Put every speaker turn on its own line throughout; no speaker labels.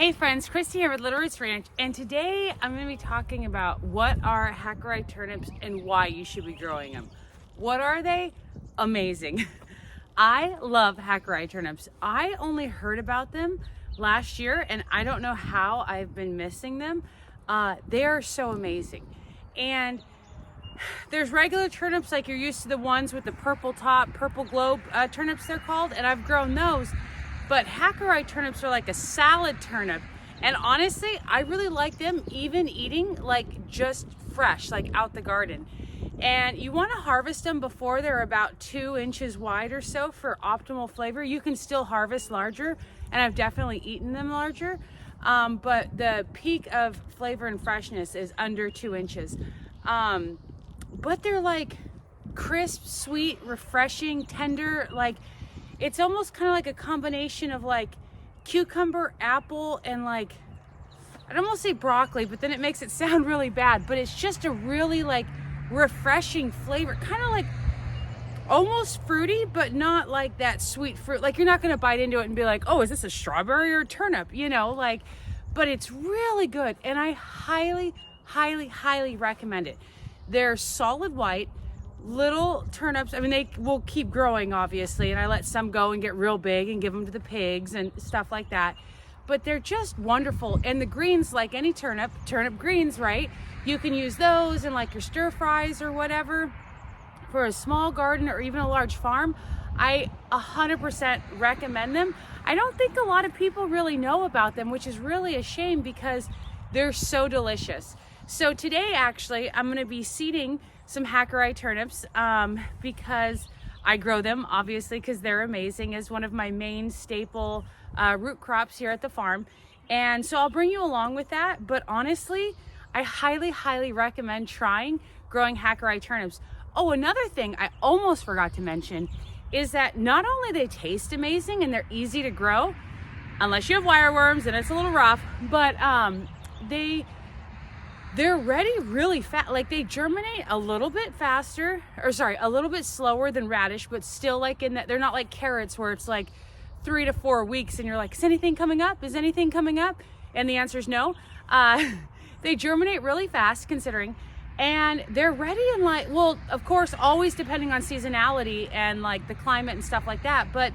Hey friends, Christy here with Little Roots Ranch, and today I'm going to be talking about what are Hakurei turnips and why you should be growing them. What are they? Amazing. I love Hakurei turnips. I only heard about them last year and I don't know how I've been missing them. They are so amazing. And there's regular turnips like you're used to, the ones with the purple top, purple globe turnips they're called, and I've grown those. But Hakurei turnips are like a salad turnip. And honestly, I really like them even eating like just fresh, like out the garden. And you want to harvest them before they're about 2 inches wide or so for optimal flavor. You can still harvest larger, and I've definitely eaten them larger. But the peak of flavor and freshness is under 2 inches. But they're like crisp, sweet, refreshing, tender, like it's almost kind of like a combination of like cucumber, apple, and like, I'd almost say broccoli, but then it makes it sound really bad, but it's just a really like refreshing flavor, kind of like almost fruity, but not like that sweet fruit. Like you're not going to bite into it and be like, oh, is this a strawberry or a turnip? You know, like, but it's really good. And I highly, highly, highly recommend it. They're solid white, little turnips. I mean, they will keep growing obviously, and I let some go and get real big and give them to the pigs and stuff like that, but they're just wonderful. And the greens, like any turnip greens, right, you can use those in like your stir fries or whatever for a small garden or even a large farm. I 100% recommend them. I don't think a lot of people really know about them, which is really a shame because they're so delicious. So today actually I'm going to be seeding some Hakurei turnips because I grow them obviously because they're amazing, as one of my main staple root crops here at the farm. And so I'll bring you along with that. But honestly, I highly, highly recommend trying growing Hakurei turnips. Oh, another thing I almost forgot to mention is that not only they taste amazing and they're easy to grow, unless you have wireworms and it's a little rough, but they're ready really fast. Like they germinate a little bit faster, or sorry, a little bit slower than radish, but still like in that, they're not like carrots where it's like 3 to 4 weeks and you're like, is anything coming up? Is anything coming up? And the answer is no. They germinate really fast considering, and they're ready in like, well, of course, always depending on seasonality and like the climate and stuff like that. But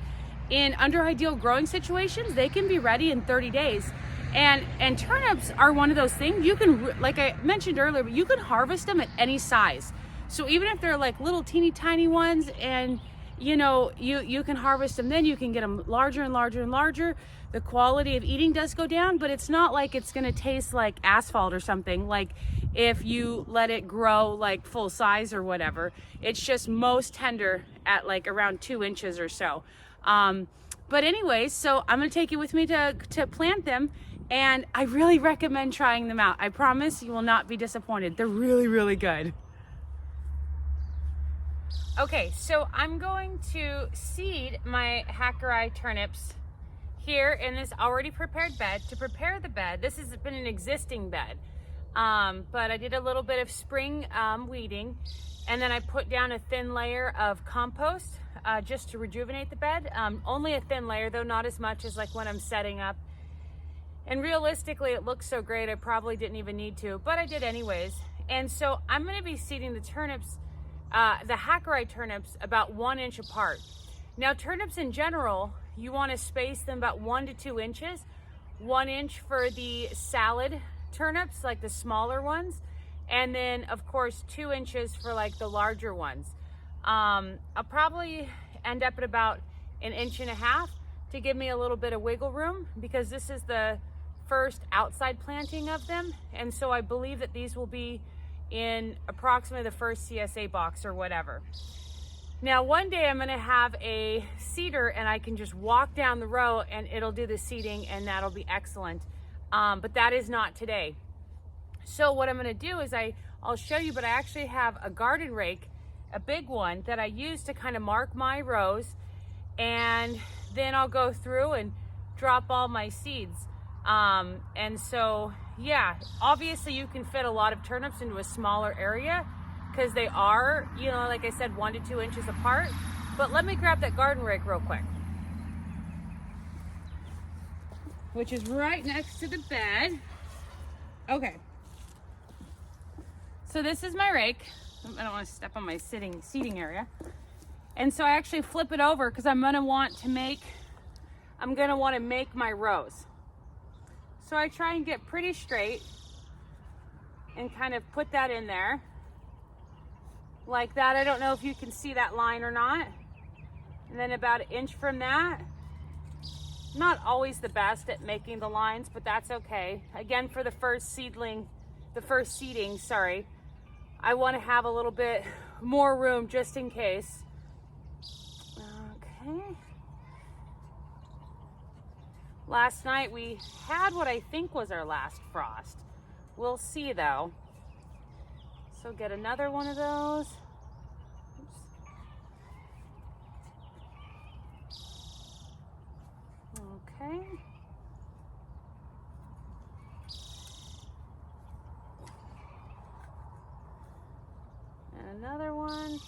in under ideal growing situations, they can be ready in 30 days. And turnips are one of those things you can, like I mentioned earlier, but you can harvest them at any size. So even if they're like little teeny tiny ones, and you know, you can harvest them, then you can get them larger and larger and larger. The quality of eating does go down, but it's not like it's going to taste like asphalt or something, like if you let it grow like full size or whatever. It's just most tender at like around 2 inches or so. But anyways, so I'm going to take you with me to plant them. And I really recommend trying them out. I promise you will not be disappointed. They're really, really good. Okay, so I'm going to seed my Hakurei turnips here in this already prepared bed. To prepare the bed, this has been an existing bed, but I did a little bit of spring weeding, and then I put down a thin layer of compost just to rejuvenate the bed. Only a thin layer though, not as much as like when I'm setting up. And realistically, it looks so great, I probably didn't even need to, but I did anyways. And so I'm going to be seeding the turnips, the Hakurei turnips, about 1 inch apart. Now, turnips in general, you want to space them about 1 to 2 inches. 1 inch for the salad turnips, like the smaller ones, and then of course 2 inches for like the larger ones. I'll probably end up at about 1.5 inches to give me a little bit of wiggle room, because this is the first outside planting of them, and so I believe that these will be in approximately the first CSA box or whatever. Now one day I'm going to have a seeder and I can just walk down the row and it'll do the seeding, and that'll be excellent, but that is not today. So what I'm going to do is I'll show you, but I actually have a garden rake, a big one, that I use to kind of mark my rows, and then I'll go through and drop all my seeds. And so, yeah, obviously you can fit a lot of turnips into a smaller area because they are, you know, like I said, 1 to 2 inches apart. But let me grab that garden rake real quick. which is right next to the bed. Okay. So this is my rake. I don't want to step on my seating area. And so I actually flip it over because I'm gonna want to make my rows. So I try and get pretty straight and kind of put that in there like that. I don't know if you can see that line or not. And then about an inch from that, not always the best at making the lines, but that's okay. Again, for the first seeding, sorry, I want to have a little bit more room just in case. Okay. Last night we had what I think was our last frost. We'll see though. So get another one of those. Oops. Okay. And another one.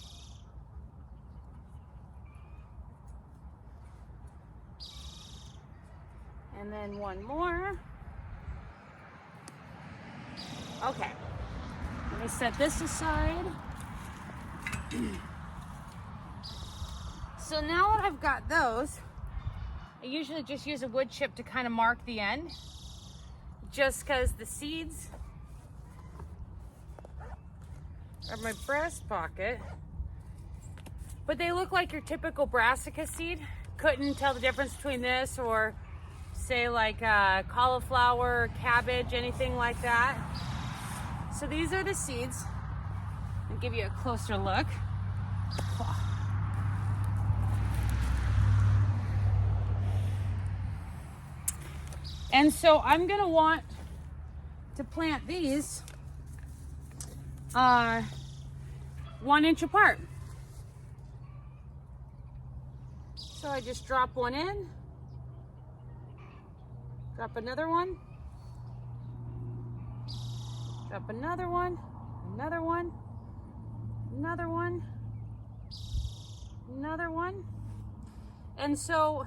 And then one more. Okay. Let me set this aside. So now that I've got those, I usually just use a wood chip to kind of mark the end, just because the seeds are my breast pocket, but they look like your typical brassica seed. Couldn't tell the difference between this or say like cauliflower, cabbage, anything like that. So these are the seeds. I'll give you a closer look. And so I'm gonna want to plant these 1 inch apart. So I just drop one in, drop another one, drop another one, another one, another one, another one. And so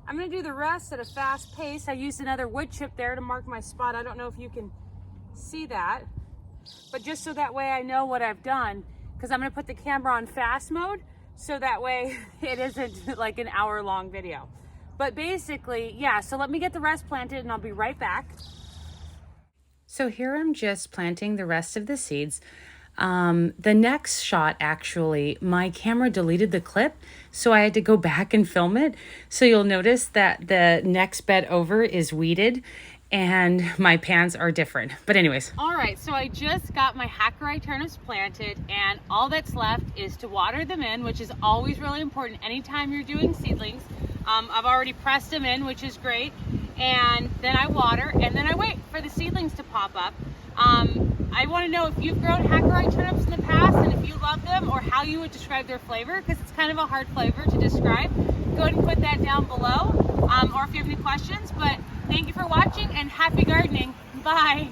I'm gonna do the rest at a fast pace. I used another wood chip there to mark my spot. I don't know if you can see that, but just so that way I know what I've done, because I'm gonna put the camera on fast mode, so that way it isn't like an hour-long video. But basically, yeah, so let me get the rest planted and I'll be right back. So here I'm just planting the rest of the seeds. The next shot, actually, my camera deleted the clip, so I had to go back and film it. So you'll notice that the next bed over is weeded and my pans are different. But anyways. All right, so I just got my Hakurei turnips planted, and all that's left is to water them in, which is always really important anytime you're doing seedlings. I've already pressed them in, which is great. And then I water, and then I wait for the seedlings to pop up. I want to know if you've grown Hakurei turnips in the past and if you love them, or how you would describe their flavor, because it's kind of a hard flavor to describe. Go ahead and put that down below, or if you have any questions. But thank you for watching and happy gardening. Bye.